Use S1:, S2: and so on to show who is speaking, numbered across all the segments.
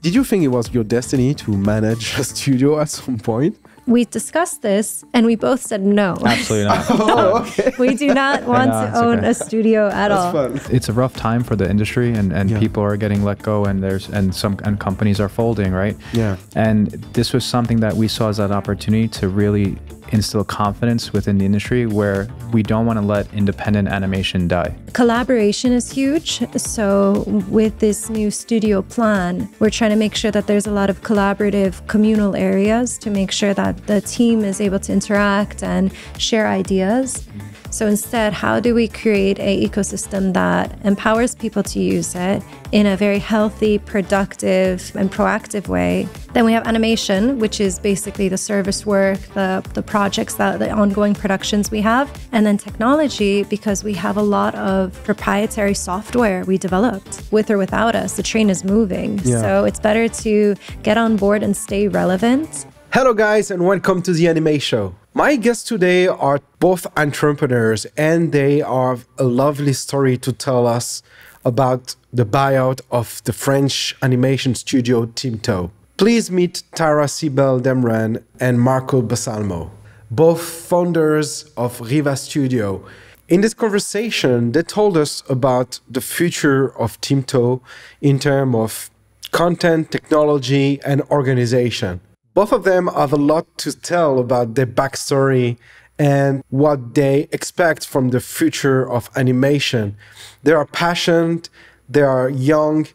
S1: Did you think it was your destiny to manage a studio at some point?
S2: We discussed this and we both said no.
S3: Absolutely not.
S1: Oh, okay.
S2: We do not want to own a studio at all.
S1: That's fun.
S3: It's a rough time for the industry, and people are getting let go, and companies are folding, right?
S1: Yeah.
S3: And this was something that we saw as an opportunity to really instill confidence within the industry, where we don't want to let independent animation die.
S2: Collaboration is huge. So with this new studio plan, we're trying to make sure that there's a lot of collaborative communal areas to make sure that the team is able to interact and share ideas. So instead, how do we create an ecosystem that empowers people to use it in a very healthy, productive, and proactive way? Then we have animation, which is basically the service work, the projects, the ongoing productions we have. And then technology, because we have a lot of proprietary software we developed. With or without us, the train is moving.
S1: Yeah.
S2: So it's better to get on board and stay relevant.
S1: Hello guys, and welcome to the Animashow. My guests today are both entrepreneurs, and they have a lovely story to tell us about the buyout of the French animation studio TeamTO's. Please meet Tara, Sibel, Demren, and Marco Balsamo, both founders of RIVA Studio. In this conversation, they told us about the future of TeamTO's in terms of content, technology, and organization. Both of them have a lot to tell about their backstory and what they expect from the future of animation. They are passionate, they are young,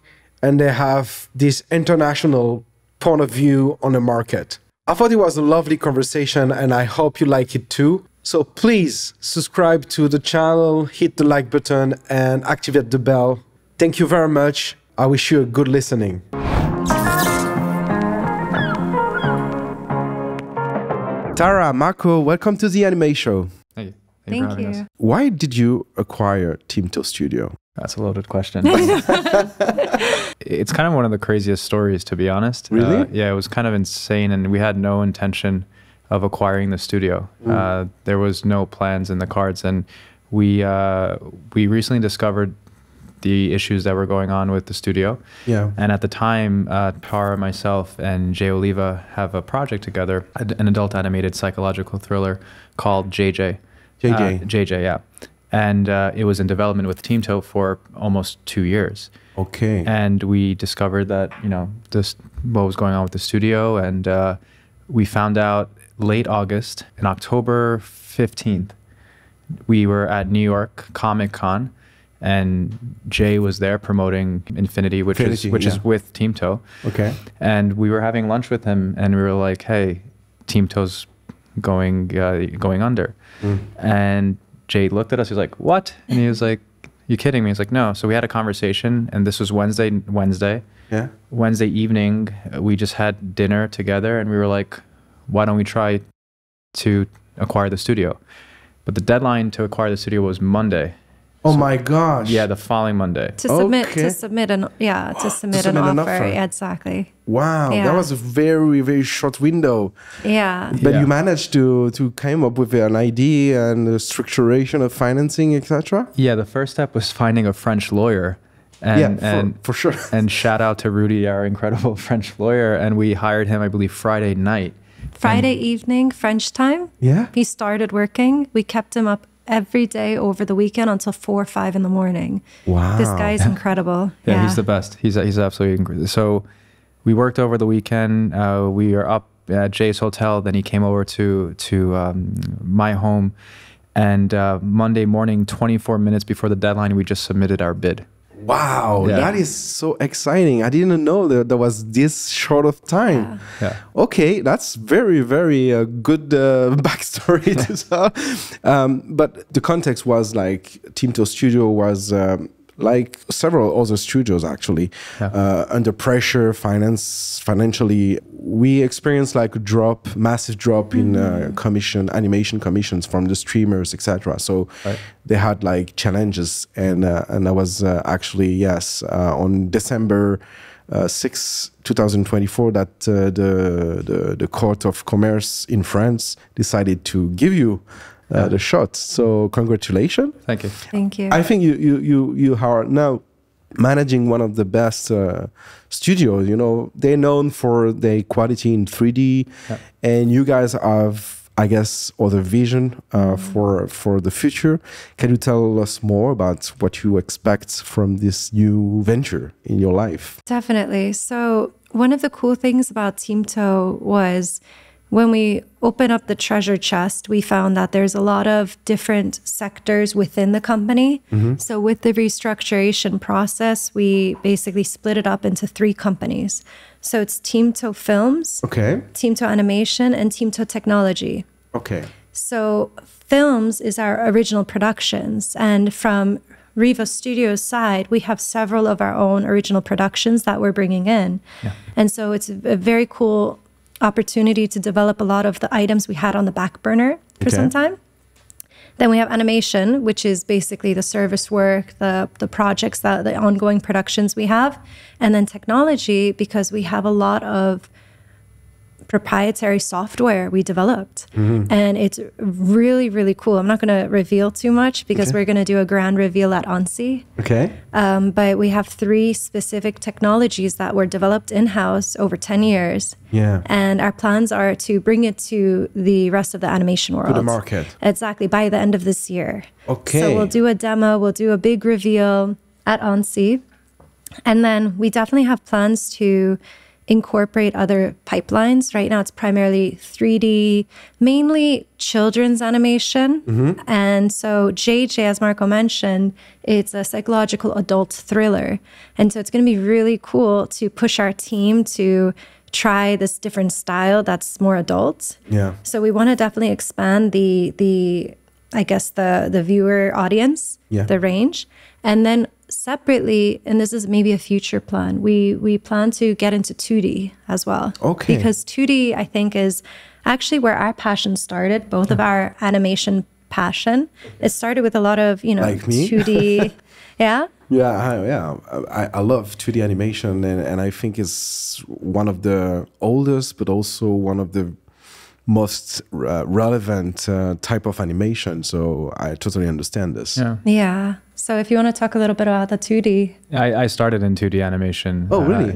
S1: and they have this international point of view on the market. I thought it was a lovely conversation, and I hope you like it too. So please subscribe to the channel, hit the like button, and activate the bell. Thank you very much. I wish you a good listening. Tara, Marco, welcome to the Animashow.
S3: Thank you.
S2: Thank
S3: for having
S2: you.
S3: us.
S1: Why did you acquire TeamTO's studio?
S3: That's a loaded question. It's kind of one of the craziest stories, to be honest.
S1: Really?
S3: Yeah, it was kind of insane, and we had no intention of acquiring the studio. There was no plans in the cards, and we recently discovered the issues that were going on with the studio.
S1: Yeah.
S3: And at the time, Tara, myself, and Jay Oliva have a project together, an adult animated psychological thriller called JJ. JJ, yeah. And it was in development with TeamTO's for almost 2 years.
S1: Okay.
S3: And we discovered that, what was going on with the studio. And we found out late August, in October 15th, we were at New York Comic Con, and Jay was there promoting Infinity, which is with TeamTO's.
S1: Okay.
S3: And we were having lunch with him, and we were like, "Hey, TeamTO's going under." And Jay looked at us. He was like, "What?" And he was like, "You kidding me?" He's like, "No." So we had a conversation, and this was Wednesday.
S1: Yeah.
S3: Wednesday evening, we just had dinner together, and we were like, "Why don't we try to acquire the studio?" But the deadline to acquire the studio was Monday.
S1: Oh my gosh.
S3: Yeah, the following Monday.
S2: To submit an offer. Yeah, exactly.
S1: Wow,
S2: Yeah.
S1: that was a very, very short window.
S2: Yeah.
S1: But you managed to come up with an idea and the structuration of financing, etc.
S3: Yeah, the first step was finding a French lawyer. And
S1: for sure.
S3: And shout out to Rudy, our incredible French lawyer. And we hired him, I believe, Friday night.
S2: Friday evening, French time.
S1: Yeah.
S2: He started working. We kept him up every day over the weekend until 4 or 5 in the morning.
S1: Wow.
S2: This guy is incredible.
S3: Yeah, he's the best. He's absolutely incredible. So we worked over the weekend. We were up at Jay's hotel. Then he came over to my home. And Monday morning, 24 minutes before the deadline, we just submitted our bid.
S1: Wow,
S3: Yeah.
S1: that is so exciting. I didn't know that there was this short of time.
S3: Yeah.
S1: Okay, that's very, very good backstory to tell. But the context was like TeamTO's studio was like several other studios actually, under pressure, financially. We experienced like a massive drop in animation commissions from the streamers, etc. So they had like challenges, and I was actually on December 6, 2024 that the Court of Commerce in France decided to give you the shot. So congratulations.
S3: Thank you.
S2: Thank you.
S1: I think you are now managing one of the best studios. You know, they're known for their quality in 3D, and you guys have, I guess, other vision for the future. Can you tell us more about what you expect from this new venture in your life?
S2: Definitely. So one of the cool things about TeamTO was when we opened up the treasure chest, we found that there's a lot of different sectors within the company. So with the restructuration process, we basically split it up into 3 companies. So it's TeamTO Films, TeamTO Animation, and TeamTO Technology. So Films is our original productions. And from RIVA Studio's side, we have several of our own original productions that we're bringing in. And so it's a very cool opportunity to develop a lot of the items we had on the back burner for some time. Then we have animation, which is basically the service work, the projects, the ongoing productions we have. And then technology, because we have a lot of proprietary software we developed. And it's really, really cool. I'm not going to reveal too much because we're going to do a grand reveal at ANSI. But we have 3 specific technologies that were developed in-house over 10 years. And our plans are to bring it to the rest of the animation world.
S1: To the market.
S2: Exactly, by the end of this year. So we'll do a demo, we'll do a big reveal at ANSI. And then we definitely have plans to incorporate other pipelines. Right now it's primarily 3D, mainly children's animation. And so JJ, as Marco mentioned, it's a psychological adult thriller. And so it's going to be really cool to push our team to try this different style that's more adult. So we want to definitely expand the I guess the viewer audience, the range. And then separately, and this is maybe a future plan, we plan to get into 2D as well. Because 2D, I think, is actually where our passion started, both of our animation passion. It started with a lot of, you know, like 2D. I love 2D animation, and I think it's one of the oldest, but also one of the most relevant type of animation. So I totally understand this. So if you want to talk a little bit about the 2D.
S3: I started in 2D animation.
S1: Oh, really?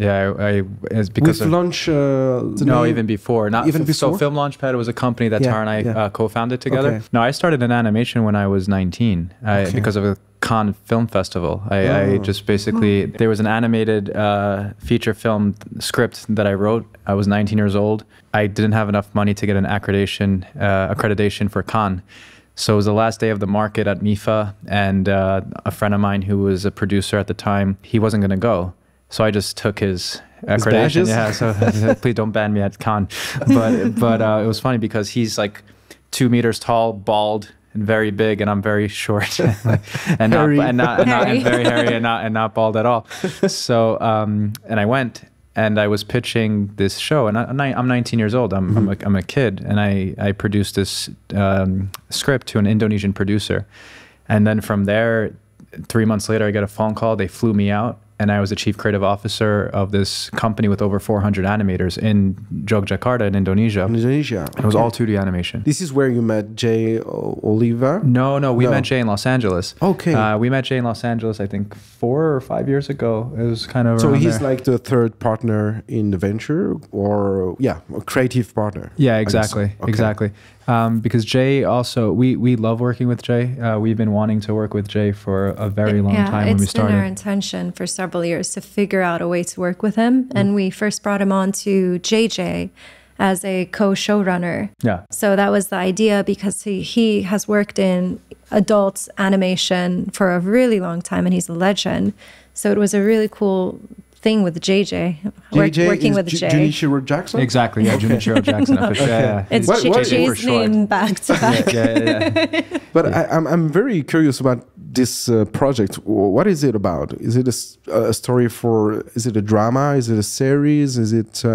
S3: It's because
S1: with Launch?
S3: No, even before.
S1: Even before?
S3: So Film Launchpad was a company that Tara and I co-founded together. No, I started in animation when I was 19 because of a Cannes Film Festival. I just basically, there was an animated feature film script that I wrote. I was 19 years old. I didn't have enough money to get an accreditation for Cannes. So it was the last day of the market at MIFA, and a friend of mine who was a producer at the time, he wasn't going to go. So I just took his accreditation. So please don't ban me at Cannes. But it was funny because he's like 2 meters tall, bald, and very big, and I'm very short and very hairy and not bald at all. So and I went. And I was pitching this show, and I'm 19 years old. I'm a kid, and I produced this script to an Indonesian producer. And then from there, 3 months later, I got a phone call. They flew me out, and I was the chief creative officer of this company with over 400 animators in Yogyakarta in Indonesia. It was all 2D animation.
S1: This is where you met Jay Oliver?
S3: No, we met Jay in Los Angeles.
S1: We
S3: met Jay in Los Angeles, I think 4 or 5 years ago. It was kind of
S1: so he's like the third partner in the venture, or a creative partner.
S3: Exactly. Because Jay also, we love working with Jay. We've been wanting to work with Jay for a very long time when we started.
S2: It's been our intention for several years to figure out a way to work with him. And we first brought him on to JJ as a co-showrunner. So that was the idea, because he has worked in adult animation for a really long time, and he's a legend. So it was a really cool thing with JJ, working with Jay.
S1: Junichiro Jackson?
S3: Exactly, Junichiro Jackson.
S2: It's JJ's name back to back.
S1: But I'm very curious about this project. What is it about? Is it a story for, is it a drama? Is it a series? Is it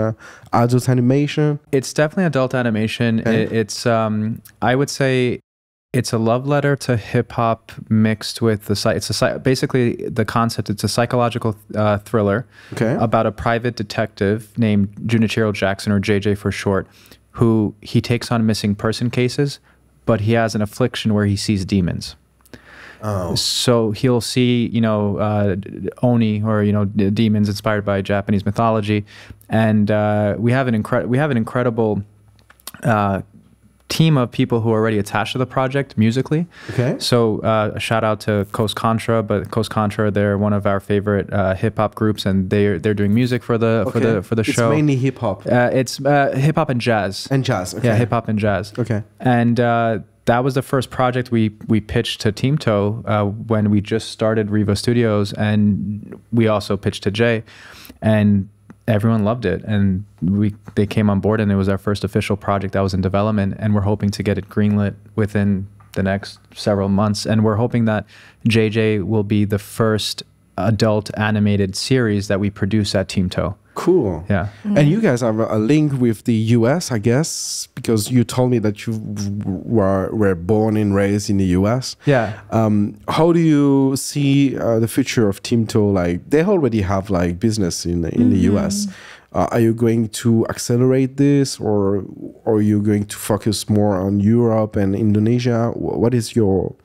S1: adult animation?
S3: It's definitely adult animation. It's, I would say, it's a love letter to hip hop mixed with basically the concept. It's a psychological thriller about a private detective named Junichiro Jackson, or JJ for short, who he takes on missing person cases, but he has an affliction where he sees demons.
S1: Oh.
S3: So he'll see, you know, Oni, or, you know, demons inspired by Japanese mythology. And we have an incredible team of people who are already attached to the project musically.
S1: Okay.
S3: So a shout out to Coast Contra, but Coast Contra, they're one of our favorite hip hop groups, and they're doing music for the show.
S1: It's mainly hip hop.
S3: It's hip hop and jazz.
S1: And jazz. Okay.
S3: Yeah, hip hop and jazz.
S1: Okay.
S3: And that was the first project we pitched to TeamTO when we just started RIVA Studios, and we also pitched to Jay, and everyone loved it, and they came on board, and it was our first official project that was in development, and we're hoping to get it greenlit within the next several months, and we're hoping that JJ will be the first adult animated series that we produce at TeamTO.
S1: Cool.
S3: Yeah.
S1: And you guys have a link with the US, I guess, because you told me that you were born and raised in the US.
S3: Yeah.
S1: How do you see the future of TeamTO? Like, they already have like business in the US. Are you going to accelerate this, or are you going to focus more on Europe and Indonesia? What is your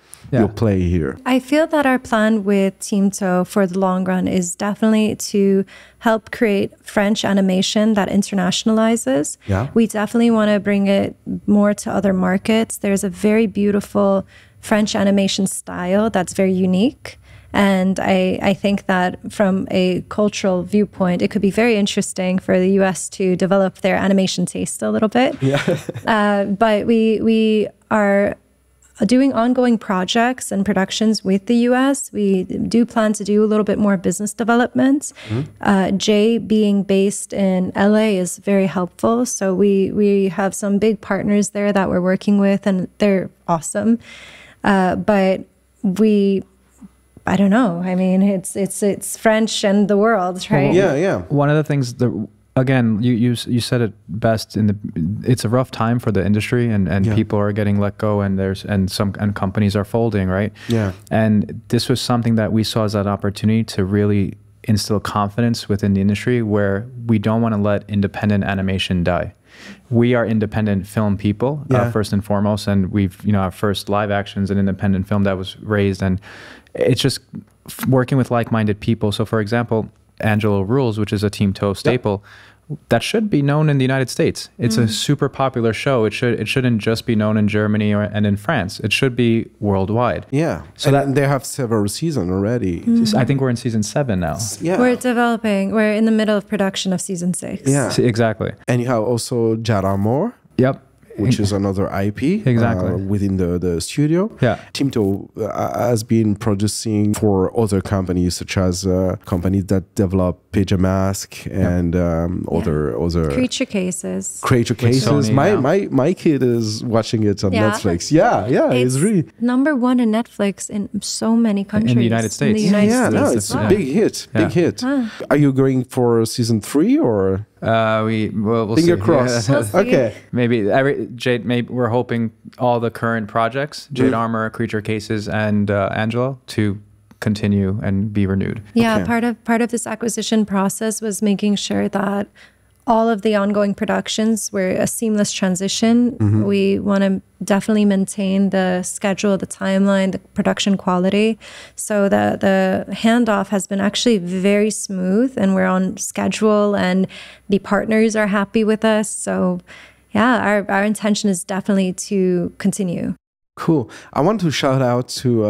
S1: play here?
S2: I feel that our plan with TeamTO for the long run is definitely to help create French animation that internationalizes.
S1: Yeah.
S2: We definitely want to bring it more to other markets. There's a very beautiful French animation style that's very unique. And I think that from a cultural viewpoint, it could be very interesting for the US to develop their animation taste a little bit.
S1: Yeah.
S2: But we are doing ongoing projects and productions with the US. We do plan to do a little bit more business development. Jay being based in LA is very helpful. So we have some big partners there that we're working with, and they're awesome. But I don't know. I mean, it's French and the world, right?
S1: Yeah, yeah.
S3: One of the things that, again, you said it best, it's a rough time for the industry, and people are getting let go, and companies are folding, right?
S1: Yeah.
S3: And this was something that we saw as an opportunity to really instill confidence within the industry, where we don't want to let independent animation die. We are independent film people, first and foremost, and we've, you know, our first live action's an independent film that was raised, and it's just working with like-minded people. So, for example, Angelo Rules, which is a TeamTO staple, that should be known in the United States. It's a super popular show. It shouldn't just be known in Germany and in France. It should be worldwide.
S1: Yeah. So they have several seasons already.
S3: I think we're in season 7 now.
S1: Yeah.
S2: We're developing. We're in the middle of production of season 6.
S1: Yeah.
S3: Exactly.
S1: And you have also Jara Moore.
S3: Yep.
S1: Which is another IP within the studio.
S3: Yeah.
S1: TeamTO has been producing for other companies, such as companies that develop Page Mask and other
S2: Creature Cases.
S1: Creature Cases.
S3: Sony,
S1: my kid is watching it on Netflix. Yeah, it's really
S2: #1 in Netflix in so many countries.
S3: In the United States.
S1: It's a big hit. Big hit. Are you going for season 3 or?
S3: We'll
S1: Finger
S3: see.
S1: crossed. Okay.
S3: Maybe Jade. Maybe we're hoping all the current projects, Jade Armor, Creature Cases, and Angelo, to continue and be renewed.
S2: Yeah, part of this acquisition process was making sure that all of the ongoing productions were a seamless transition. We want to definitely maintain the schedule, the timeline, the production quality. So the handoff has been actually very smooth, and we're on schedule, and the partners are happy with us. So yeah, our intention is definitely to continue.
S1: Cool. I want to shout out to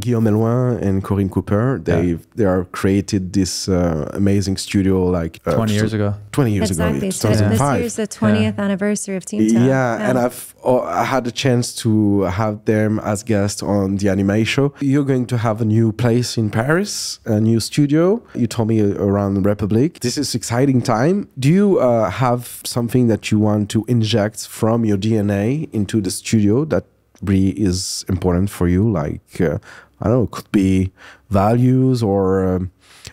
S1: Guillaume Eloin and Corinne Cooper. They are created this amazing studio like
S3: 20 years ago.
S1: 20 years ago, 2005.
S2: This year's the 20th anniversary of TeamTO.
S1: Yeah, and I had the chance to have them as guests on the Animashow. You're going to have a new place in Paris, a new studio. You told me around the Republic. This is exciting time. Do you have something that you want to inject from your DNA into the studio that really is important for you? Like, I don't know, it could be values or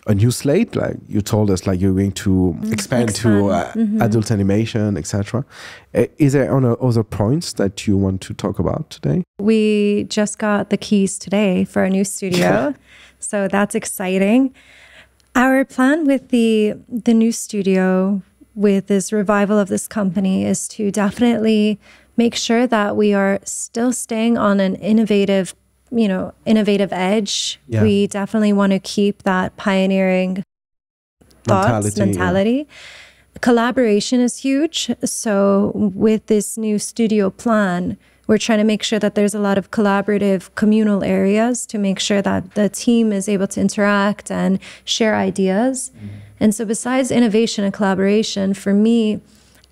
S1: a new slate. Like you told us, like you're going to expand to adult animation, etc. Is there other points that you want to talk about today?
S2: We just got the keys today for a new studio. So that's exciting. Our plan with the new studio, with this revival of this company, is to definitely make sure that we are still staying on an innovative innovative edge.
S1: Yeah.
S2: We definitely want to keep that pioneering mentality. Collaboration is huge. So with this new studio plan, we're trying to make sure that there's a lot of collaborative communal areas to make sure that the team is able to interact and share ideas. And so besides innovation and collaboration, for me,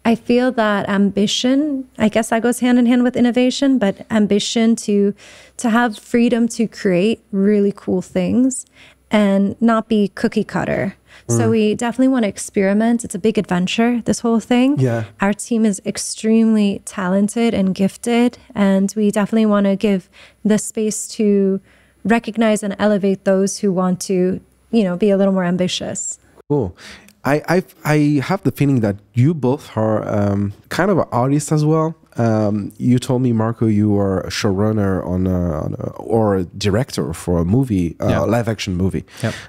S2: I feel that ambition, I guess that goes hand in hand with innovation, but ambition to have freedom to create really cool things and not be cookie cutter. So we definitely want to experiment. It's a big adventure, this whole thing.
S1: Yeah.
S2: Our team is extremely talented and gifted, and we definitely want to give the space to recognize and elevate those who want to, be a little more ambitious.
S1: Cool. I have the feeling that you both are kind of an artist as well. You told me, Marco, you are a showrunner or a director for a movie, live action movie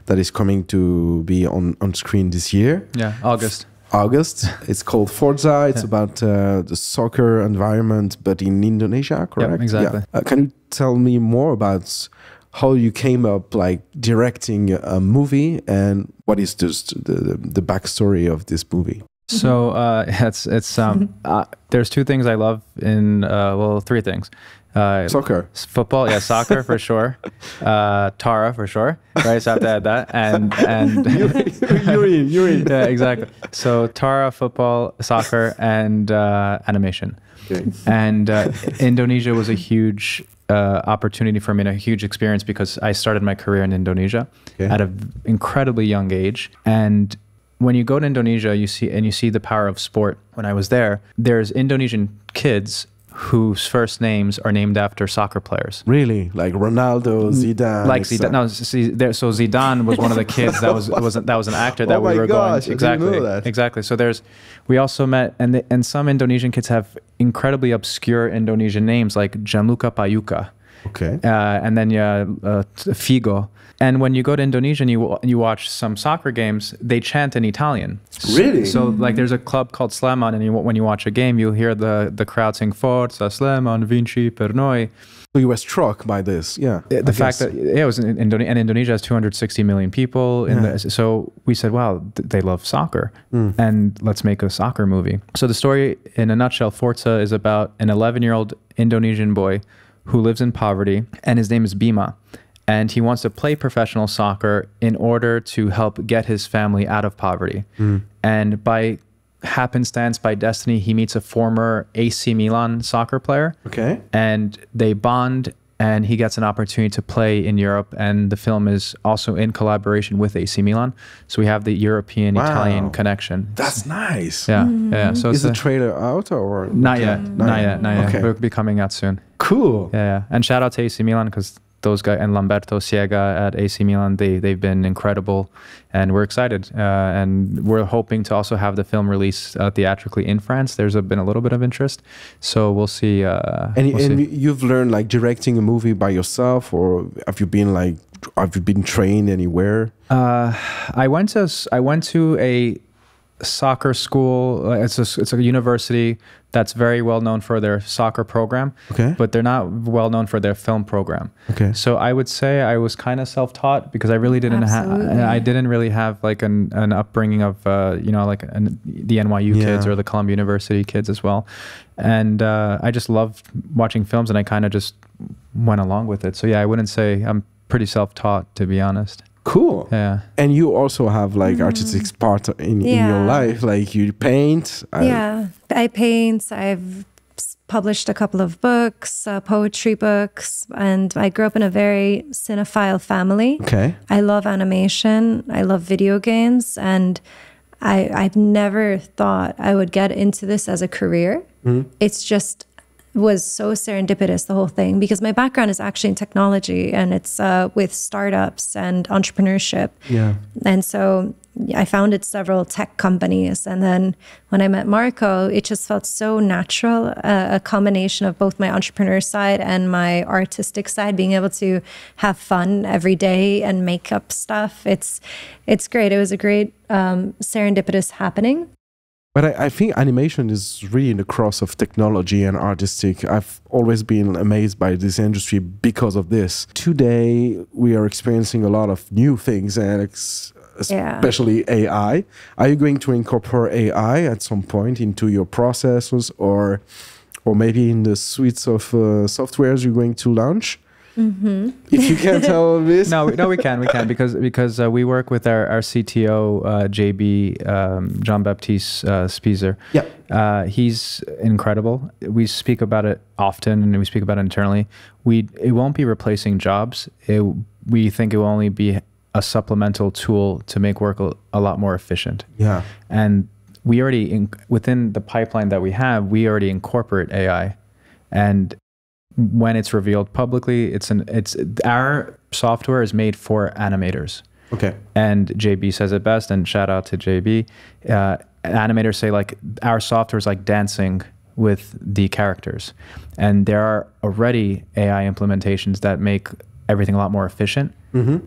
S1: that is coming to be on screen this year.
S3: Yeah, August.
S1: It's called Forza. It's about the soccer environment, but in Indonesia, correct?
S3: Yeah, exactly.
S1: Can you tell me more about how you came up directing a movie and what is just the backstory of this movie?
S3: So there's two things I love in three things.
S1: Soccer,
S3: football, soccer for sure. Tara for sure. Right, so I have to add that. And
S1: you're in.
S3: Yeah, exactly. So Tara, football, soccer, and animation.
S1: Okay.
S3: And Indonesia was a huge opportunity for me and a huge experience because I started my career in Indonesia at an incredibly young age. And when you go to Indonesia, you see the power of sport. When I was there, there's Indonesian kids whose first names are named after soccer players.
S1: Really? Like Ronaldo, Zidane?
S3: Like Zidane. No, so Zidane was one of the kids that was an actor that we were going. Exactly. I didn't know that. Exactly. So we also met, and some Indonesian kids have incredibly obscure Indonesian names like Gianluca Payuca.
S1: Okay.
S3: And then Figo. And when you go to Indonesia and you watch some soccer games, they chant in Italian.
S1: Really?
S3: So like there's a club called Sleman, and when you watch a game, you'll hear the crowd sing Forza Sleman, Vinci per noi.
S1: So you were struck by this, yeah.
S3: The fact that it was in Indonesia, and Indonesia has 260 million people. So we said, wow, they love soccer, and let's make a soccer movie. So the story, in a nutshell, Forza is about an 11-year-old Indonesian boy who lives in poverty, and his name is Bima. And he wants to play professional soccer in order to help get his family out of poverty. And by happenstance, by destiny, he meets a former AC Milan soccer player. Okay. And they bond, and he gets an opportunity to play in Europe. And the film is also in collaboration with AC Milan. So we have the European-Italian connection.
S1: That's nice.
S3: Yeah. Yeah. So
S1: is the trailer out or?
S3: Not yet. Not yet. Okay. It'll be coming out soon.
S1: Cool.
S3: Yeah. And shout out to AC Milan, because those guys and Lamberto Siega at AC Milan, they've been incredible, and we're excited. And we're hoping to also have the film released theatrically in France. There's been a little bit of interest, so we'll see.
S1: And you've learned directing a movie by yourself, or have you been trained anywhere?
S3: I went to a soccer school. It's a university that's very well known for their soccer program, but they're not well known for their film program. So I would say I was kind of self-taught, because I really didn't have like an upbringing of the NYU kids or the Columbia University kids as well. And I just loved watching films, and I kind of just went along with it. So yeah, I wouldn't say I'm pretty self-taught, to be honest.
S1: Cool.
S3: Yeah.
S1: And you also have artistic part in your life, like you paint.
S2: I paint. I've published a couple of books, poetry books, and I grew up in a very cinephile family. I love animation. I love video games, and I've never thought I would get into this as a career. It's just was so serendipitous, the whole thing, because my background is actually in technology, and it's with startups and entrepreneurship. And so I founded several tech companies. And then when I met Marco, it just felt so natural, a combination of both my entrepreneur side and my artistic side, being able to have fun every day and make up stuff. It's great. It was a great serendipitous happening.
S1: But I think animation is really in the cross of technology and artistic. I've always been amazed by this industry because of this. Today, we are experiencing a lot of new things, and especially AI. Are you going to incorporate AI at some point into your processes, or maybe in the suites of softwares you're going to launch? If you can't tell this.
S3: No, we can because we work with our CTO JB Jean-Baptiste Spieser.
S1: Yeah,
S3: he's incredible. We speak about it often, and we speak about it internally. It won't be replacing jobs. We think it will only be a supplemental tool to make work a lot more efficient.
S1: Yeah,
S3: and we already within the pipeline that we have, we already incorporate AI, and when it's revealed publicly, it's our software is made for animators.
S1: Okay.
S3: And JB says it best, and shout out to JB. Animators say, like, our software is like dancing with the characters. And there are already AI implementations that make everything a lot more efficient,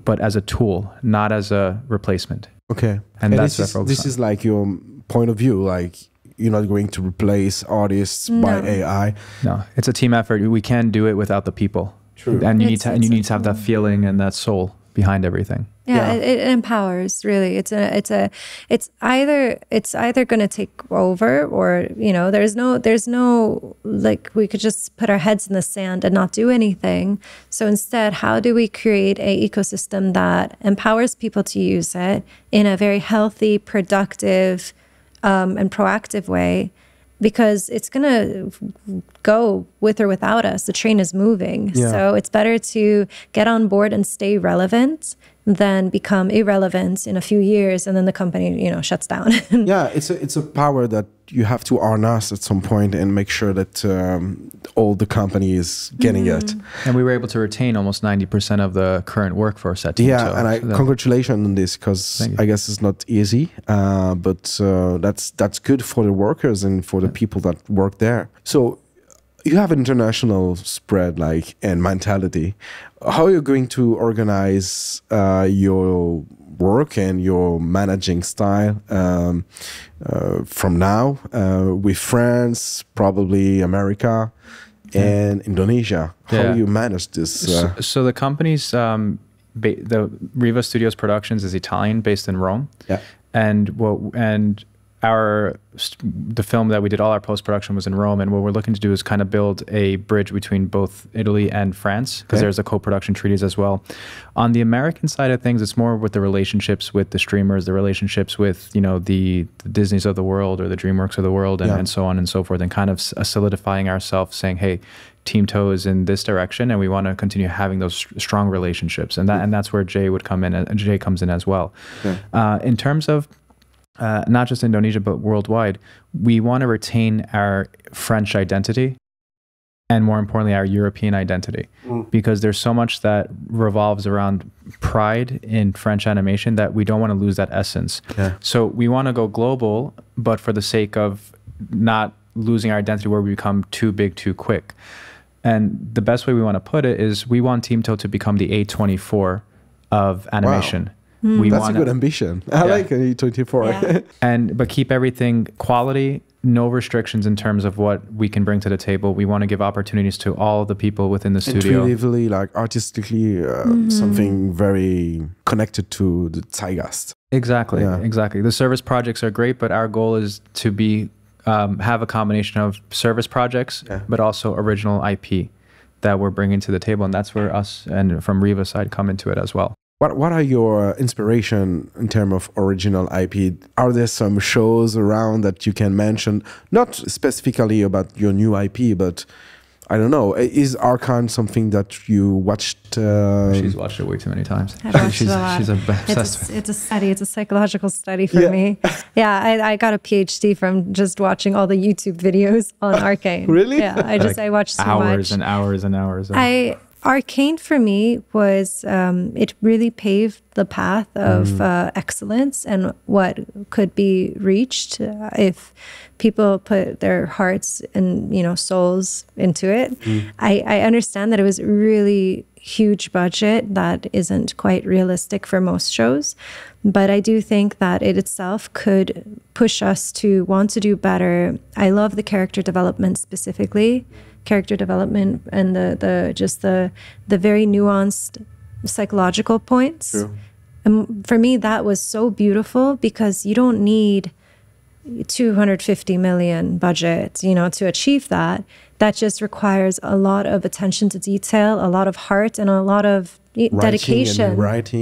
S3: but as a tool, not as a replacement.
S1: Okay.
S3: And that's
S1: this is like your point of view, like, you're not going to replace artists by AI.
S3: No, it's a team effort. We can't do it without the people.
S1: True.
S3: And you need to have that feeling and that soul behind everything.
S2: Yeah, it empowers, really. It's either going to take over, or, you know, there's no like, we could just put our heads in the sand and not do anything. So instead, how do we create a ecosystem that empowers people to use it in a very healthy, productive, and proactive way? Because it's going to go with or without us. The train is moving.
S1: Yeah.
S2: So it's better to get on board and stay relevant than become irrelevant in a few years, and then the company, you know, shuts down.
S1: Yeah, it's a power that you have to harness at some point and make sure that all the company is getting it.
S3: And we were able to retain almost 90% of the current workforce at TeamTO's.
S1: Yeah, and congratulations on this, because I guess it's not easy, but that's good for the workers and for the people that work there. So you have international spread, like, and mentality. How are you going to organize your work and your managing style from now with France, probably America, and Indonesia? How do you manage this?
S3: So the company's the RIVA Studios Productions is Italian, based in Rome.
S1: Yeah,
S3: and the film that we did, all our post-production was in Rome, and what we're looking to do is kind of build a bridge between both Italy and France, because there's a co-production treaties as well. On the American side of things, it's more with the relationships with the streamers, the relationships with, you know, the Disneys of the world or the DreamWorks of the world, and so on and so forth, and kind of solidifying ourselves, saying, hey, TeamTO is in this direction, and we want to continue having those strong relationships, and that's where Jay would come in, and Jay comes in as well. In terms of not just Indonesia, but worldwide, we want to retain our French identity, and more importantly, our European identity, because there's so much that revolves around pride in French animation that we don't want to lose that essence. So we want to go global, but for the sake of not losing our identity where we become too big too quick. And the best way we want to put it is, we want TeamTO to become the A24 of animation.
S1: Wow. That's a good ambition. I like A24.
S3: But keep everything quality, no restrictions in terms of what we can bring to the table. We want to give opportunities to all the people within the studio.
S1: Intuitively, like artistically, something very connected to the zeitgeist.
S3: Exactly, exactly. The service projects are great, but our goal is to be have a combination of service projects, but also original IP that we're bringing to the table, and that's where us and from RIVA side come into it as well.
S1: What are your inspiration in terms of original IP? Are there some shows around that you can mention? Not specifically about your new IP, but I don't know. Is Archon something that you watched?
S3: She's watched it way too many times.
S2: I've watched it a lot.
S3: She's obsessed.
S2: It's a study. It's a psychological study for me. Yeah, I got a PhD from just watching all the YouTube videos on Arcane.
S1: Really?
S2: Yeah, I watched so
S3: hours
S2: much.
S3: and hours and hours.
S2: Arcane for me was, it really paved the path of excellence and what could be reached if people put their hearts and, you know, souls into it. I understand that it was a really huge budget that isn't quite realistic for most shows, but I do think that it itself could push us to want to do better. I love the character development specifically. Character development and the very nuanced psychological points.
S1: True.
S2: And for me, that was so beautiful because you don't need 250 million budget, you know, to achieve that. That just requires a lot of attention to detail, a lot of heart, and a lot of dedication.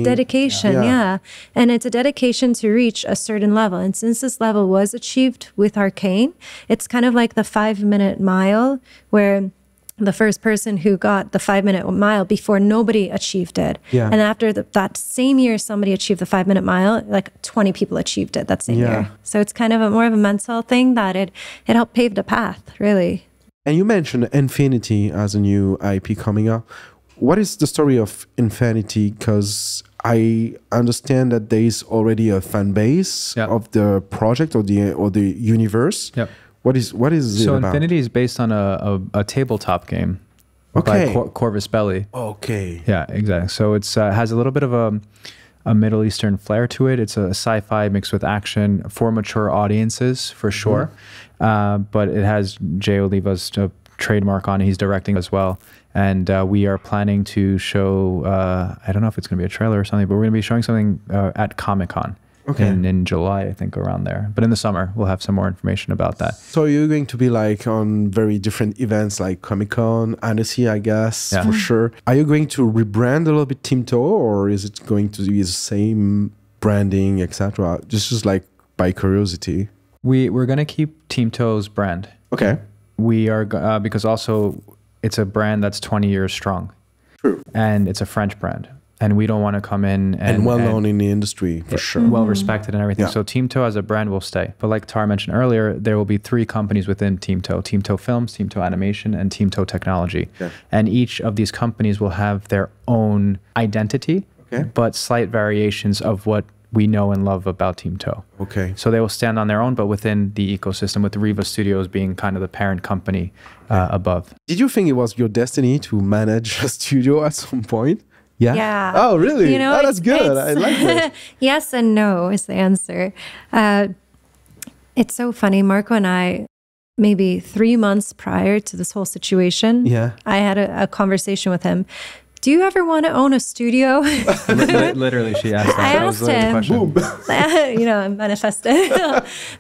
S2: Dedication, yeah. And it's a dedication to reach a certain level. And since this level was achieved with Arcane, it's kind of like the 5-minute mile, where the first person who got the 5-minute mile before, nobody achieved it. And after that same year, somebody achieved the 5-minute mile, like 20 people achieved it that same year. So it's kind of more of a mental thing that it helped pave the path, really.
S1: And you mentioned Infinity as a new IP coming up. What is the story of Infinity? Because I understand that there is already a fan base of the project or the universe. What is it about?
S3: So Infinity is based on a tabletop game by Corvus Belli. Yeah, exactly. So it's has a little bit of a Middle Eastern flair to it. It's a sci-fi mixed with action for mature audiences, for sure. But it has Jay Oliva's trademark on it. He's directing as well. And we are planning to show, I don't know if it's going to be a trailer or something, but we're going to be showing something at Comic-Con in July, I think, around there. But in the summer, we'll have some more information about that.
S1: So you're going to be like on very different events like Comic-Con, Annecy, I guess, for sure. Are you going to rebrand a little bit TeamTO, or is it going to be the same branding, etc.? Just like by curiosity.
S3: We're going to keep TeamTO's brand. We are, because also it's a brand that's 20 years strong. True. And it's a French brand. And we don't want to come in and
S1: well known in the industry, for sure.
S3: Well respected and everything. So TeamTO as a brand will stay. But like Tara mentioned earlier, there will be 3 companies within TeamTO. TeamTO Films, TeamTO Animation, and TeamTO Technology. And each of these companies will have their own identity, but slight variations of what we know and love about TeamTO. So they will stand on their own, but within the ecosystem, with RIVA Studios being kind of the parent company above.
S1: Did you think it was your destiny to manage a studio at some point? Oh, really?
S2: You know,
S1: that's good. I like that.
S2: Yes and no is the answer. It's so funny. Marco and I, maybe 3 months prior to this whole situation, I had a conversation with him. Do you ever want to own a studio?
S3: Literally, she asked that.
S2: I asked him, you know, I'm manifesting.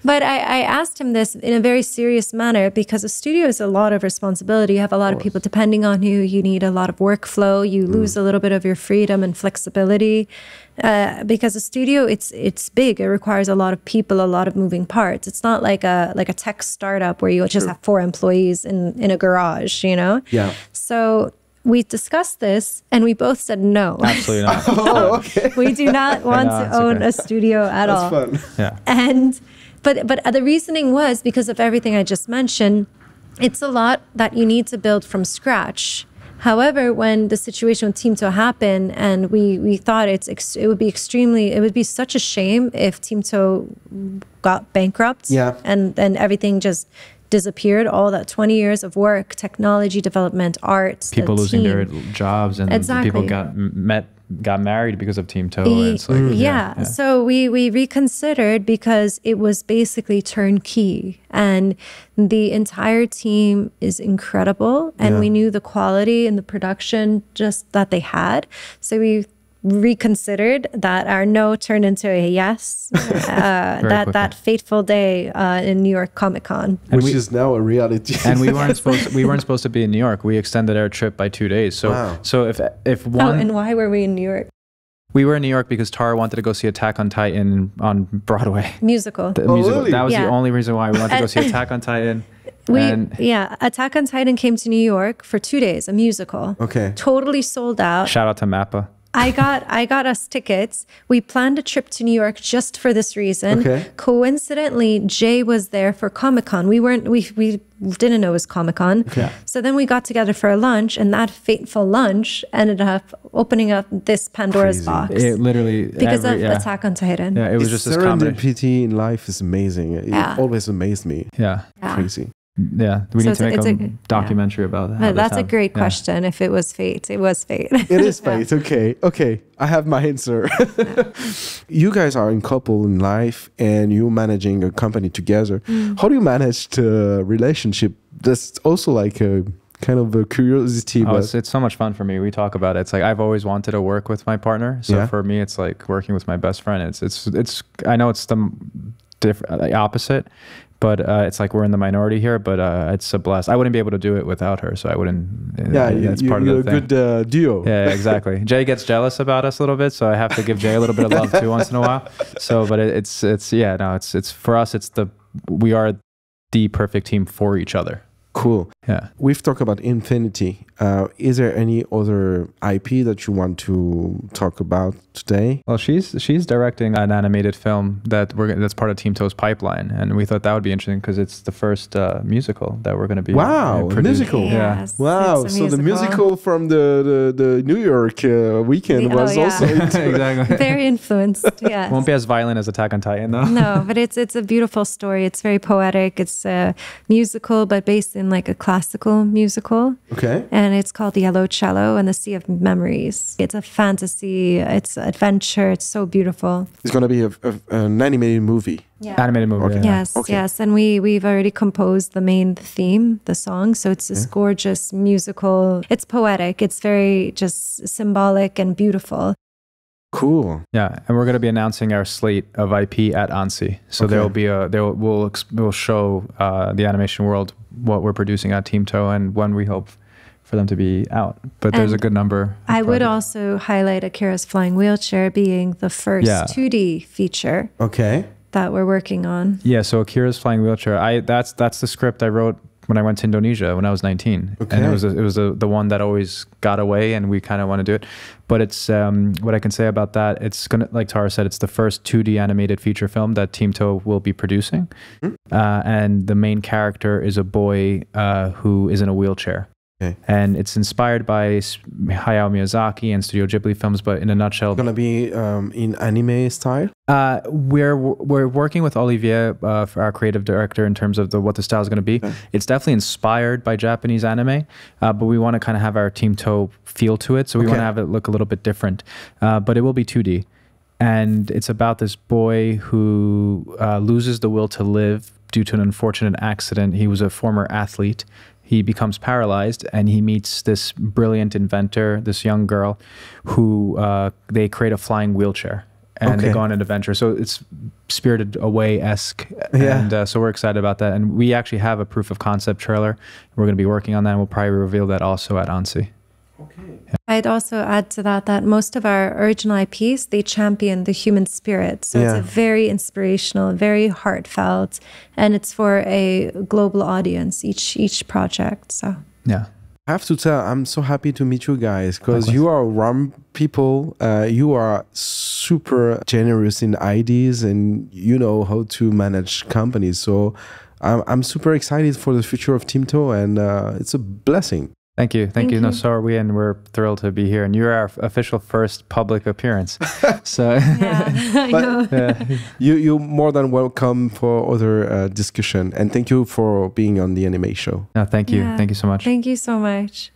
S2: But I asked him this in a very serious manner, because a studio is a lot of responsibility. You have a lot of people depending on you. You need a lot of workflow. You lose a little bit of your freedom and flexibility. Because a studio, it's big. It requires a lot of people, a lot of moving parts. It's not like a tech startup where you just have 4 employees in a garage, you know? So we discussed this and we both said no.
S3: Absolutely not.
S2: We do not want to own a studio at all.
S1: That's fun.
S2: And but the reasoning was because of everything I just mentioned. It's a lot that you need to build from scratch. However, when the situation with TeamTO happened, and we thought it would be such a shame if TeamTO got bankrupt and then everything just disappeared. All that 20 years of work, technology development, art,
S3: people losing their jobs, and people got married because of TeamTO. It's like,
S2: So we reconsidered, because it was basically turnkey, and the entire team is incredible, and we knew the quality and the production just that they had. So we reconsidered that. Our no turned into a yes that fateful day in New York Comic-Con,
S1: which is now a reality.
S3: And we weren't supposed to be in New York. We extended our trip by 2 days. So if one
S2: and why were we in New York?
S3: We were in New York because Tara wanted to go see Attack on Titan on Broadway.
S2: Musical.
S1: Really?
S3: That was the only reason why we wanted to go see Attack on Titan.
S2: Attack on Titan came to New York for 2 days, a musical. Totally sold out.
S3: Shout out to Mappa.
S2: I got us tickets. We planned a trip to New York just for this reason.
S1: Okay.
S2: Coincidentally, Jay was there for Comic-Con. We didn't know it was Comic-Con.
S1: Okay.
S2: So then we got together for a lunch, and that fateful lunch ended up opening up this Pandora's
S1: Crazy.
S2: box.
S3: It literally
S2: Because of Attack on Titan.
S3: Yeah, it was just this comedy.
S1: serendipity in life is amazing. It always amazed me.
S3: Yeah.
S1: Crazy.
S3: Yeah, we need to make
S2: it's
S3: a documentary about that.
S2: That's a great question. If it was fate, it was fate.
S1: It is fate. Okay. I have my answer. You guys are in couple in life and you're managing a company together. How do you manage the relationship? That's also like a kind of a curiosity. But
S3: It's so much fun for me. We talk about it. It's like I've always wanted to work with my partner. So for me, it's like working with my best friend. It's I know it's the opposite. But it's like we're in the minority here, but it's a blast. I wouldn't be able to do it without her, so I wouldn't. That's part of the thing.
S1: You're a good duo.
S3: Yeah, exactly. Jay gets jealous about us a little bit, so I have to give Jay a little bit of love too once in a while. So, but it's for us, we are the perfect team for each other.
S1: Cool.
S3: Yeah.
S1: We've talked about Infinity. Is there any other IP that you want to talk about today?
S3: Well, she's directing an animated film that's part of TeamTO's pipeline, and we thought that would be interesting because it's the first musical that we're going to be.
S1: Wow, a musical.
S2: Yes,
S1: wow. So the musical from the New York weekend was also
S3: exactly
S2: very influenced. Yeah.
S3: Won't be as violent as Attack on Titan though.
S2: No, but it's a beautiful story. It's very poetic. It's a musical, but based in like a classical musical.
S1: Okay.
S2: And it's called The Yellow Cello and the Sea of Memories. It's a fantasy. It's adventure. It's so beautiful.
S1: It's going to be an animated movie.
S2: Yeah.
S3: Animated movie.
S1: Okay.
S3: Yeah.
S2: Yes,
S1: Okay.
S2: yes. And we've already composed the main theme, the song. So it's this gorgeous musical. It's poetic. It's very just symbolic and beautiful.
S1: Cool.
S3: Yeah, and we're going to be announcing our slate of IP at ANSI. So we'll show the animation world what we're producing at TeamTO and when we hope for them to be out. But there's a good number.
S2: I would also highlight Akira's Flying Wheelchair being the first 2D feature that we're working on.
S3: Yeah, so Akira's Flying Wheelchair. That's the script I wrote when I went to Indonesia when I was 19.
S1: Okay.
S3: And it was the one that always got away, and we kind of want to do it. But it's what I can say about that. It's gonna, like Tara said, it's the first 2D animated feature film that TeamTO will be producing, and the main character is a boy who is in a wheelchair.
S1: Okay.
S3: And it's inspired by Hayao Miyazaki and Studio Ghibli films, but in a nutshell,
S1: It's gonna be in anime style.
S3: we're working with Olivier, for our creative director, in terms of what the style is going to be.
S1: Okay.
S3: It's definitely inspired by Japanese anime, but we want to kind of have our TeamTO feel to it, so we want to have it look a little bit different. But it will be 2D, and it's about this boy who loses the will to live due to an unfortunate accident. He was a former athlete. He becomes paralyzed, and he meets this brilliant inventor, this young girl, who they create a flying wheelchair, and they go on an adventure. So it's Spirited Away-esque, and so we're excited about that. And we actually have a proof of concept trailer. We're going to be working on that, and we'll probably reveal that also at ANSI.
S1: Okay.
S2: I'd also add to that most of our original IPs, they champion the human spirit. So it's a very inspirational, very heartfelt, and it's for a global audience, each project. So
S3: yeah.
S1: I have to tell, I'm so happy to meet you guys because you are warm people. You are super generous in ideas, and you know how to manage companies. So I'm super excited for the future of TeamTO, and it's a blessing.
S3: Thank you. Thank you. No, so are we, and we're thrilled to be here. And you're our official first public appearance. So
S1: you're more than welcome for other discussion. And thank you for being on the Anime Show.
S3: No, thank you. Thank you so much.
S2: Thank you so much.